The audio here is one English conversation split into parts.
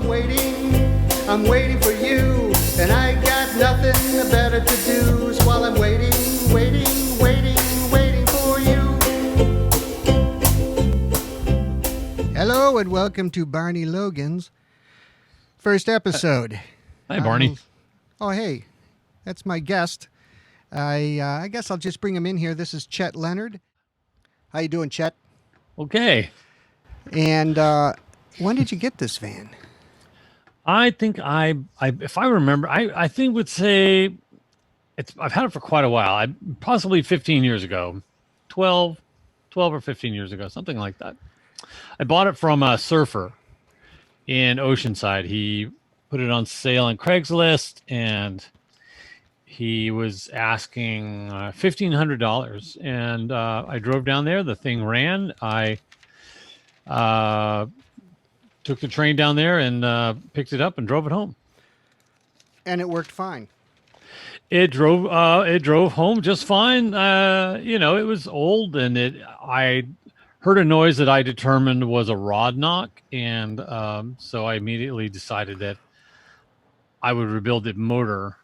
I'm waiting for you, and I got nothing better to do. So while I'm waiting for you. Hello and welcome to Barney Logan's first episode. Hi, Barney. Oh, hey, that's my guest. I guess I'll just bring him in here. This is Chet Leonard. How you doing, Chet? Okay. And when did you get this van? I think if I remember, I think would say I've had it for quite a while. Possibly 15 years ago, 12 or 15 years ago, something like that. I bought it from a surfer in Oceanside. He put it on sale on Craigslist, and he was asking $1,500. And I drove down there. The thing ran. I took the train down there and picked it up and drove it home. And it worked fine. It drove home just fine. It was old, and I heard a noise that I determined was a rod knock, and so I immediately decided that I would rebuild the motor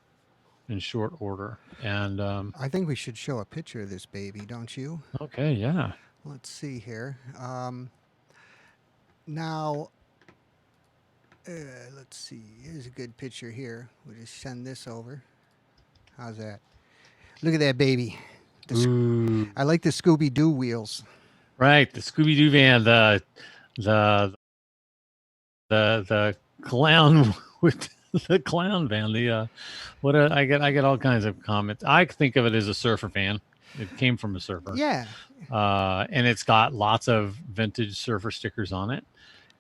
in short order. And I think we should show a picture of this baby, don't you? Okay, yeah. Let's see here. Now, let's see. Here's a good picture here. We'll just send this over. How's that? Look at that baby. I like the Scooby-Doo wheels. Right, the Scooby-Doo van, the clown with the clown van. I get all kinds of comments. I think of it as a surfer van. It came from a surfer. Yeah. And it's got lots of vintage surfer stickers on it.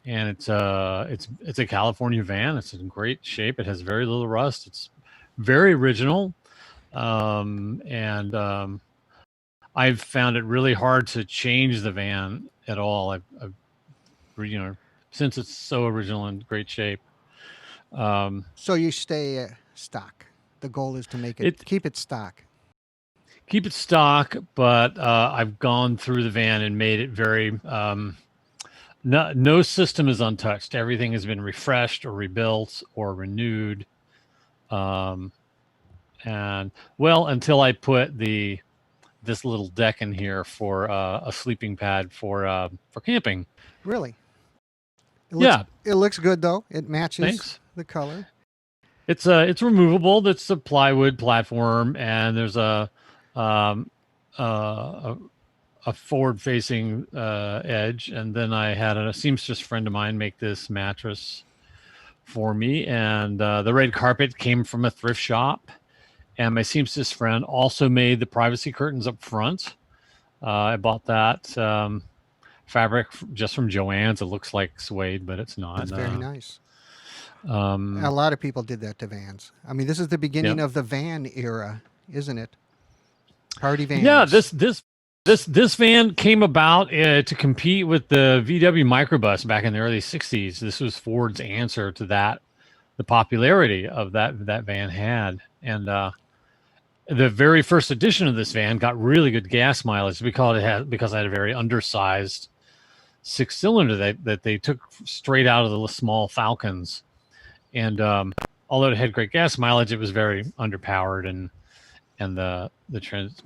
And it's a California van. It's in great shape. It has very little rust. It's very original. I've found it really hard to change the van at all. I've since it's so original and great shape. So you stay stock. The goal is to keep it stock. Keep it stock, but I've gone through the van and made it very. No system is untouched. Everything has been refreshed or rebuilt or renewed. Until I put this little deck in here for a sleeping pad for camping. Really? It looks good though. It matches Thanks. The color. It's removable. That's a plywood platform, and there's a forward-facing edge, and then I had a seamstress friend of mine make this mattress for me, and the red carpet came from a thrift shop, and my seamstress friend also made the privacy curtains up front. I bought that fabric just from Joann's. It looks like suede, but it's not. It's very nice. A lot of people did that to vans. I mean, this is the beginning of the van era, isn't it? Party vans. Yeah, this van came about to compete with the VW microbus back in the early 60s. This was Ford's answer to that, the popularity of that van had. And the very first edition of this van got really good gas mileage because I had a very undersized 6-cylinder that they took straight out of the small Falcons. And although it had great gas mileage, it was very underpowered, and the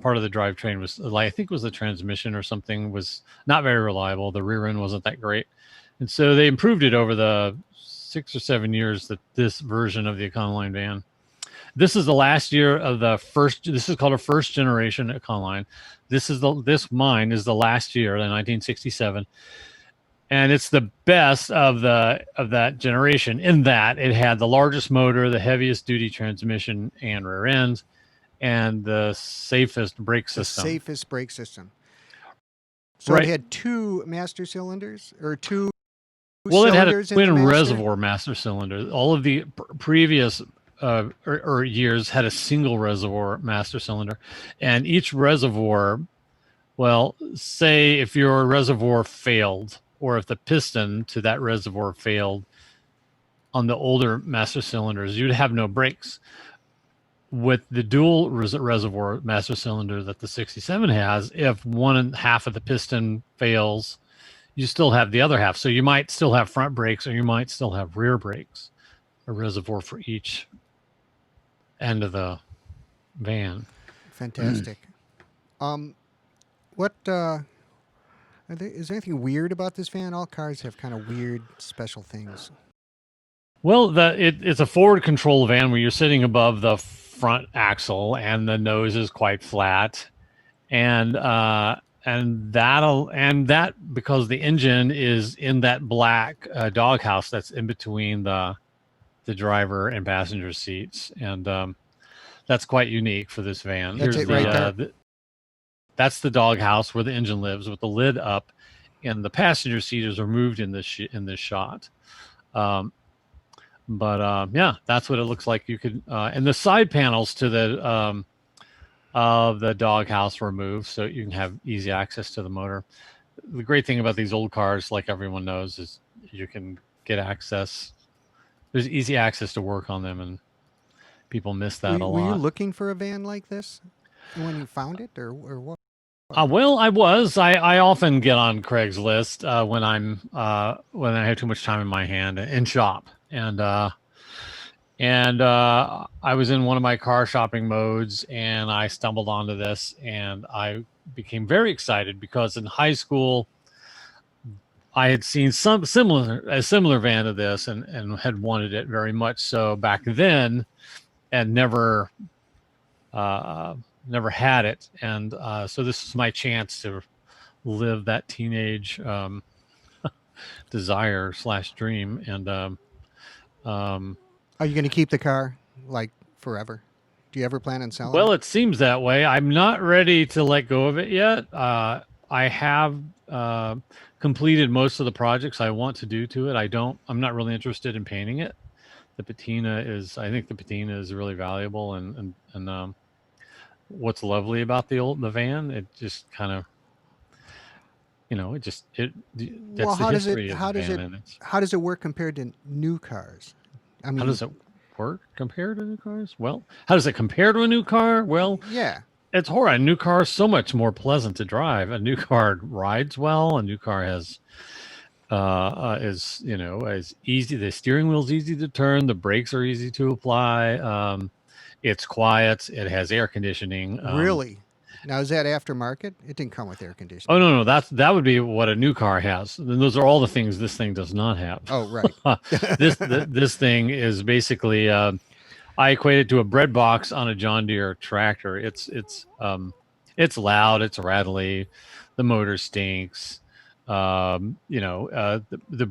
part of the drivetrain was, I think it was the transmission or something, was not very reliable. The rear end wasn't that great. And so they improved it over the 6 or 7 years that this version of the Econoline van. This is the last year of this is called a first generation Econoline. Mine is the last year, the 1967. And it's the best of that generation in that it had the largest motor, the heaviest duty transmission and rear end, and the safest brake system. So it had two master cylinders or two. Well, it had a twin reservoir master cylinder. All of the previous years had a single reservoir master cylinder, and each reservoir, well, say if your reservoir failed, or if the piston to that reservoir failed on the older master cylinders, you'd have no brakes. With the dual reservoir master cylinder that the 67 has, if one half of the piston fails, you still have the other half. So you might still have front brakes, or you might still have rear brakes, a reservoir for each end of the van. Fantastic. What is there anything weird about this van? All cars have kind of weird, special things. Well, it's a forward control van where you're sitting above the front axle and the nose is quite flat, and that because the engine is in that black doghouse that's in between the driver and passenger seats, and that's quite unique for this van. That's it right there. That's the doghouse where the engine lives, with the lid up, and the passenger seat is removed in this shot. Yeah, that's what it looks like. You could and the side panels to the of the doghouse removed, so you can have easy access to the motor. The great thing about these old cars, like everyone knows, is you can get access. There's easy access to work on them, and people miss that a lot. Were you looking for a van like this when you found it, or what? Well, I was. I often get on Craigslist when I have too much time in my hand in shop, and I was in one of my car shopping modes, and I stumbled onto this, and I became very excited because in high school I had seen a similar van to this, and had wanted it very much so back then, and never had it, and so this is my chance to live that teenage desire / dream. And are you going to keep the car like forever? Do you ever plan on selling? Well, it seems that way. I'm not ready to let go of it yet. I have completed most of the projects I want to do to it. I'm not really interested in painting it. I think the patina is really valuable, and what's lovely about the van, it just kind of, that's the history of the van. How does it work compared to new cars? I mean, how does it work compared to new cars? Well, how does it compare to a new car? Well, yeah, it's horrible. A new car is so much more pleasant to drive. A new car rides well. A new car has is easy. The steering wheel's easy to turn. The brakes are easy to apply. It's quiet. It has air conditioning. Really? Now, is that aftermarket? It didn't come with air conditioning. Oh, no. That would be what a new car has. And those are all the things this thing does not have. Oh, right. This thing is basically, I equate it to a bread box on a John Deere tractor. It's loud. It's rattly. The motor stinks. The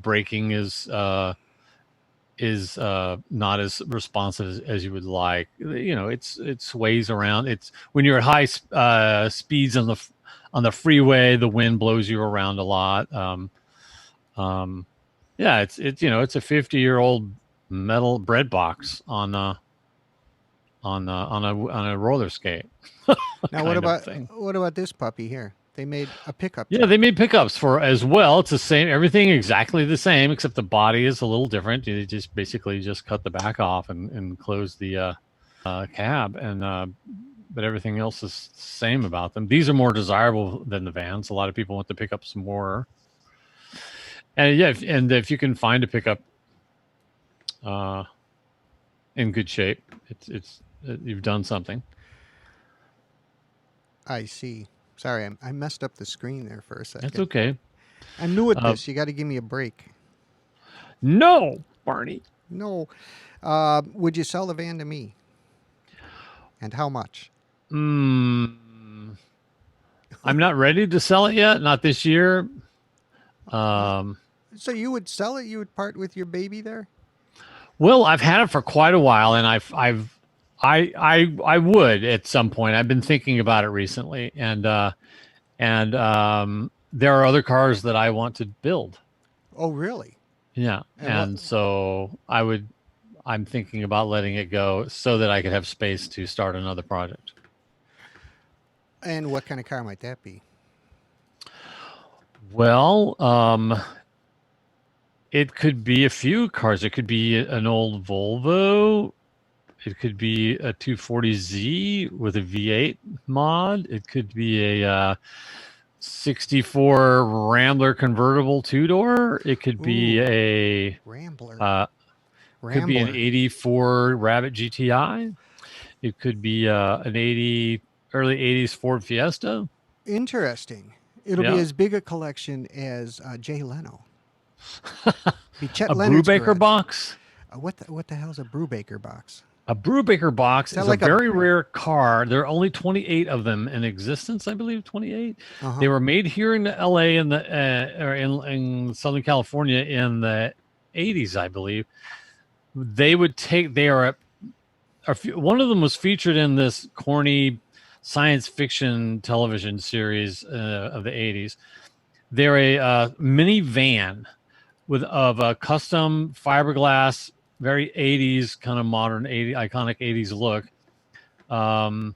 braking is not as responsive as you would like. It sways around. It's when you're at high speeds on the freeway, the wind blows you around a lot. It's a 50-year-old metal bread box on a roller skate. Now, what about this puppy here? They made a pickup. Yeah, they made pickups for as well. It's the same, everything exactly the same, except the body is a little different. You just basically cut the back off and close the cab, and but everything else is the same about them. These are more desirable than the vans. A lot of people want the pickups more. And if you can find a pickup in good shape, it's you've done something. I see. Sorry, I messed up the screen there for a second. That's okay. I'm new at this. You got to give me a break. No, Barney. No. Would you sell the van to me? And how much? I'm not ready to sell it yet. Not this year. So you would sell it? You would part with your baby there? Well, I've had it for quite a while, and I would at some point. I've been thinking about it recently, and there are other cars that I want to build. Oh, really? Yeah, and so I'm thinking about letting it go so that I could have space to start another project. And what kind of car might that be? Well, it could be a few cars. It could be an old Volvo. It could be a 240Z with a V8 mod. It could be a '64 Rambler convertible two-door. It could be Ooh, a Rambler. could be an Rambler. '84 Rabbit GTI. It could be an early '80s Ford Fiesta. Interesting. It'll be Yeah, as big a collection as Jay Leno. Be Chet a Leonard's Brubaker garage. box. What the hell's a Brubaker box? A Brubaker box Is that is a like a very rare car. There are only 28 of them in existence, I believe. 28. uh-huh. They were made here in LA in the or in Southern California in the '80s, I believe. They would take. They are one of them was featured in this corny science fiction television series of the '80s. They're a mini van of a custom fiberglass, very '80s kind of modern iconic '80s look. And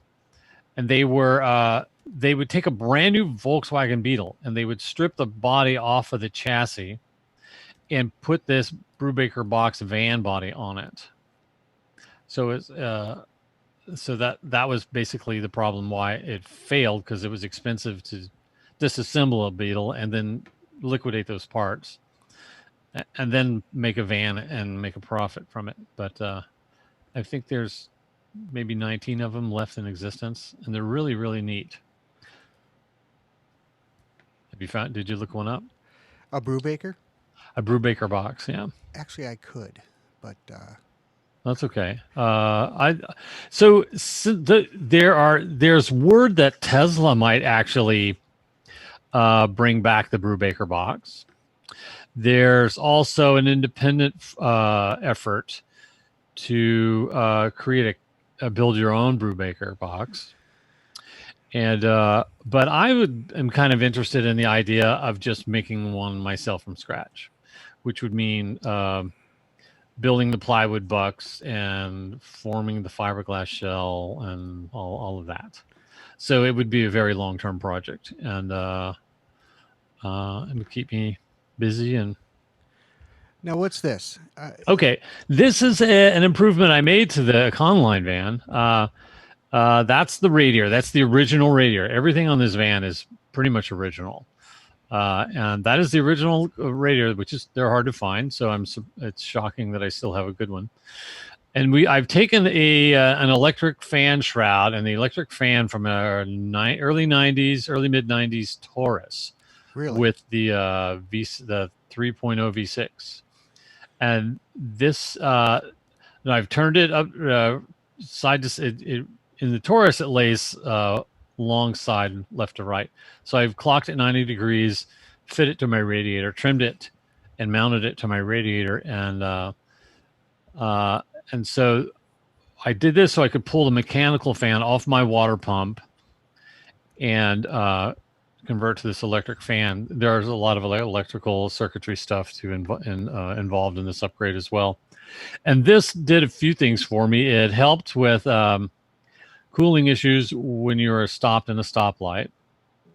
they would take a brand new Volkswagen Beetle and they would strip the body off of the chassis and put this Brubaker box van body on it. So it's so that was basically the problem why it failed, because it was expensive to disassemble a Beetle and then liquidate those parts and then make a van and make a profit from it. But I think there's maybe 19 of them left in existence, and they're really, really neat. Have you found? Did you look one up? A Brubaker? A Brubaker box, yeah. Actually, I could, but That's okay. There's word that Tesla might actually bring back the Brubaker box. There's also an independent effort to create a build your own Brubaker box. And but am kind of interested in the idea of just making one myself from scratch, which would mean building the plywood bucks and forming the fiberglass shell and all of that. So it would be a very long-term project, and it would keep me busy. And now what's this? okay, this is an improvement I made to the Econoline van. That's the radiator. That's the original radiator. Everything on this van is pretty much original. And that is the original radiator, which is they're hard to find. So it's shocking that I still have a good one. And I've taken an electric fan shroud and the electric fan from a early mid '90s Taurus, Really? with the 3.0 V6, and this I've turned it up side to in the Taurus. It lays long side left to right. So I've clocked it 90 degrees, fit it to my radiator, trimmed it, and mounted it to my radiator. And so I did this so I could pull the mechanical fan off my water pump and convert to this electric fan. There's a lot of electrical circuitry stuff involved in this upgrade as well. And this did a few things for me. It helped with cooling issues when you're stopped in a stoplight,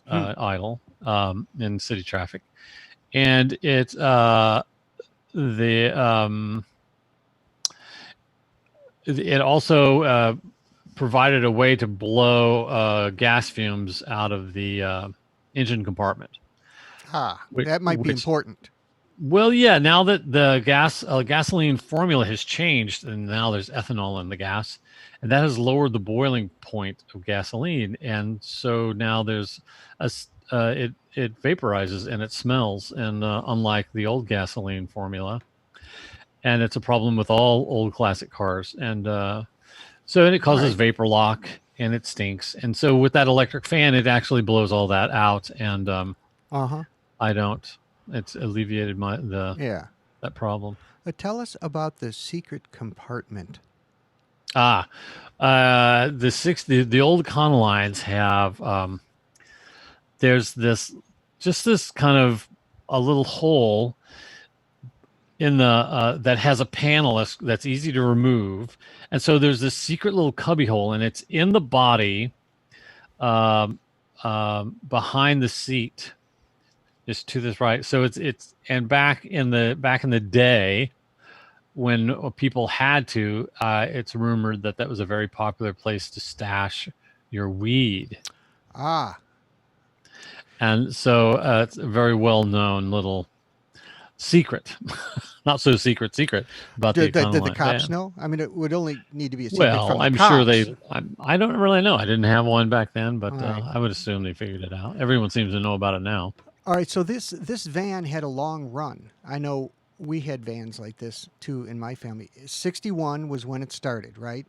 idle in city traffic, and it also provided a way to blow gas fumes out of the engine compartment. That might be important. Well, yeah. Now that the gasoline formula has changed, and now there's ethanol in the gas, and that has lowered the boiling point of gasoline, and so now there's it vaporizes and it smells, and unlike the old gasoline formula, and it's a problem with all old classic cars, and so it causes vapor lock and it stinks, and so with that electric fan, it actually blows all that out, and I don't. It's alleviated that problem. Tell us about the secret compartment. The old Econolines have there's this kind of a little hole in the that has a panel that's easy to remove, and so there's this secret little cubby hole, and it's in the body behind the seat. Just to this right. So it's and back in the day when people had to, it's rumored that was a very popular place to stash your weed. And so it's a very well-known little secret, not so secret about the Did the Econoline cops van. know? I mean, it would only need to be a secret Well, from the I'm sure cops. they. I don't really know. I didn't have one back then, but All right. I would assume they figured it out. Everyone seems to know about it now. All right. So this van had a long run. I know we had vans like this too in my family. 61 was when it started, right?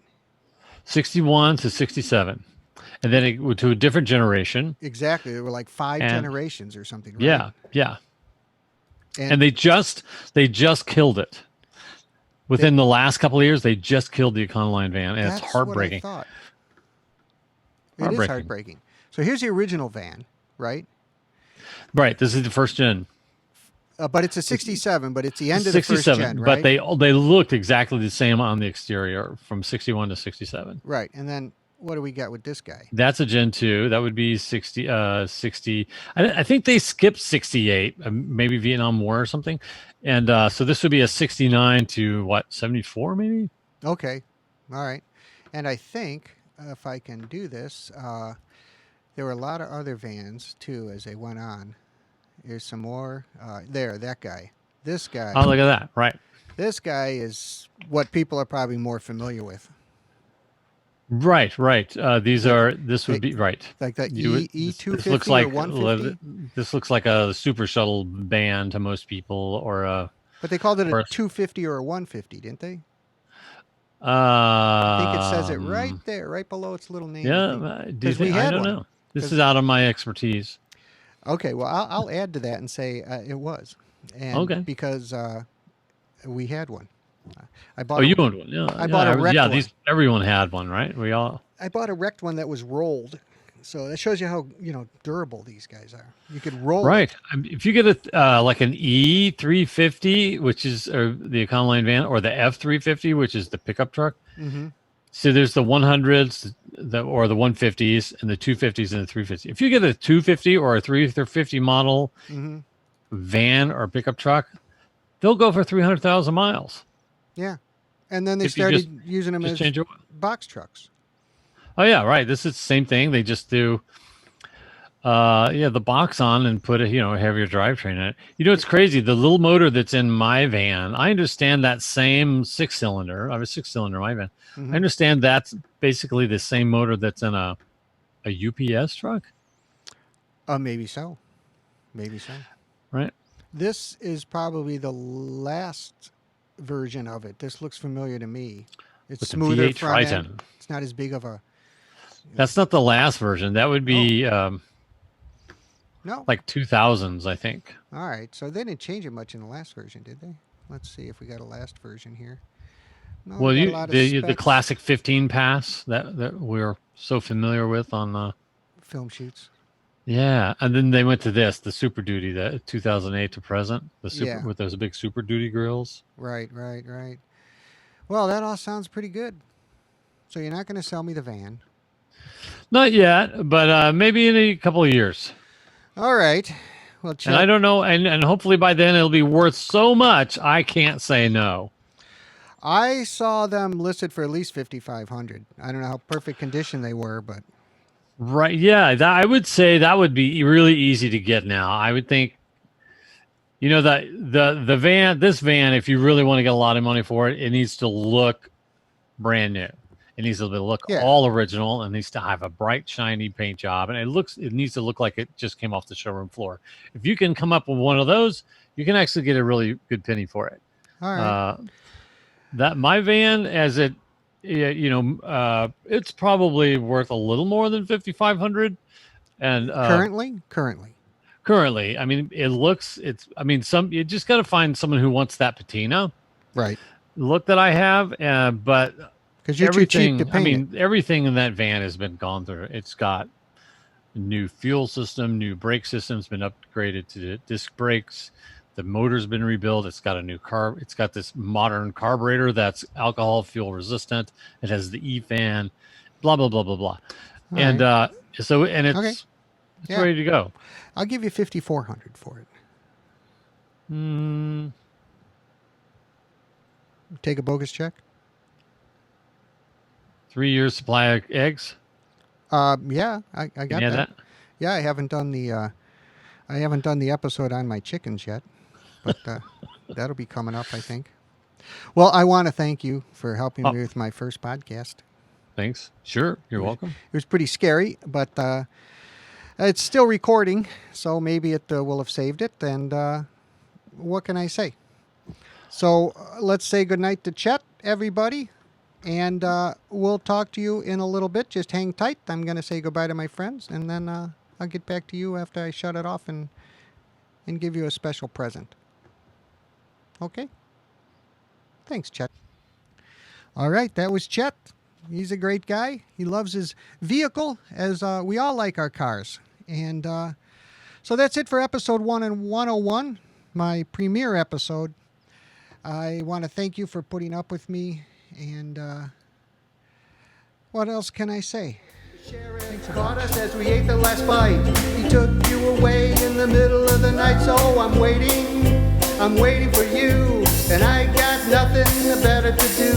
61 to 67, and then it went to a different generation. Exactly. There were like 5 And generations or something, right? yeah, yeah, And and they just killed it. they, Within the last couple of years, they just killed the Econoline van, and it's that's what I heartbreaking. thought. It is Heartbreaking. heartbreaking. So here's the original van, right? Right. This is the first gen. But it's a 67, but it's the end of the first 67, gen, but right? they looked exactly the same on the exterior from 61 to 67. Right. And then what do we got with this guy? That's a Gen 2. That would be 60. I think they skipped 68, maybe Vietnam War or something. And so this would be a 69 to what, 74 maybe? Okay. All right. And I think if I can do this, there were a lot of other vans too as they went on. Here's some more. There, that guy. This guy. Oh, look at that. Right. This guy is what people are probably more familiar with. Right. This would Like- be right. Like the You would- E this 250 looks or like 150. this looks like a super shuttle van to most people, or a But they called it or a a- 250 or a 150, didn't they? I think it says it right there, right below its little name. Yeah. I think. Do you 'Cause we think? I had don't one. know. This 'Cause- is out of my expertise. Okay, well, I'll add to that and say it was. And Okay. because we had one. I Oh, bought you a, owned one. Yeah. I bought a wrecked Yeah. one. Everyone had one, right? We all. I bought a wrecked one that was rolled. So that shows you how durable these guys are. You could roll. Right. If you get a like an E350, which is the Econoline van, or the F350, which is the pickup truck. Mm-hmm. So there's the 100s, or the 150s, and the 250s and the 350s. If you get a 250 or a 350 model Mm-hmm. van or pickup truck, they'll go for 300,000 miles. Yeah. And then they If you started using them Just as change your. box trucks. Oh yeah, right. This is the same thing. They just do. The box on and put a heavier drivetrain in it. It's crazy. The little motor that's in my van, I understand that same 6-cylinder. I have a 6-cylinder in my van. Mhm. I understand that's basically the same motor that's in a UPS truck, Maybe so. Maybe so. right? This is probably the last version of it. This looks familiar to me. It's With the smoother V8 front Triton. end. It's not as big of a That's not the last version. That would be no. like 2000s, I think. All right. So they didn't change it much in the last version, did they? Let's see if we got a last version here. No, Well, we got a lot of the specs, classic 15 pass that we're so familiar with on the. film shoots. Yeah, and then they went to the Super Duty, the 2008 to present, Yeah. with those big Super Duty grills. Right. Well, that all sounds pretty good. So you're not going to sell me the van. Not yet, but maybe in a couple of years. All right. Well, And Chet, I don't know, and hopefully by then it'll be worth so much I can't say no. I saw them listed for at least 5,500. I don't know how perfect condition they were, but Right? Yeah, I would say that would be really easy to get now. I would think, the van, this van, if you really want to get a lot of money for it, it needs to look brand new. It needs to look Yeah. all original, and needs to have a bright, shiny paint job, and it needs to look like it just came off the showroom floor. If you can come up with one of those, you can actually get a really good penny for it. all right. That my van, as it, it's probably worth a little more than 5,500. And currently, I mean, you just got to find someone who wants that patina Right. look that I have, but Because you're too cheap to I paint mean, everything in that van has been gone through. It's got a new fuel system, new brake system's been upgraded to disc brakes. The motor's been rebuilt. It's got a new carb. It's got this modern carburetor that's alcohol fuel resistant. It has the E-fan, blah blah blah blah blah. All And right. it's Okay. it's Yeah. ready to go. I'll give you 5,400 for it. Mm, Take a bogus check. 3 years supply of eggs. Yeah, I got Yeah, that. Yeah, I haven't done I haven't done the episode on my chickens yet, but that'll be coming up, I think. Well, I want to thank you for helping me with my first podcast. Thanks. Sure. You're welcome. It was pretty scary, but it's still recording, so maybe it will have saved it. And what can I say? So let's say goodnight to Chet, everybody. And we'll talk to you in a little bit. Just hang tight. I'm going to say goodbye to my friends, and then I'll get back to you after I shut it off and give you a special present. Okay? Thanks, Chet. All right, that was Chet. He's a great guy. He loves his vehicle, as we all like our cars. And so that's it for episode 101, my premiere episode. I want to thank you for putting up with me. And what else can I say? The sheriff caught us as we ate the last bite. He took you away in the middle of the night, so I'm waiting for you. And I got nothing better to do.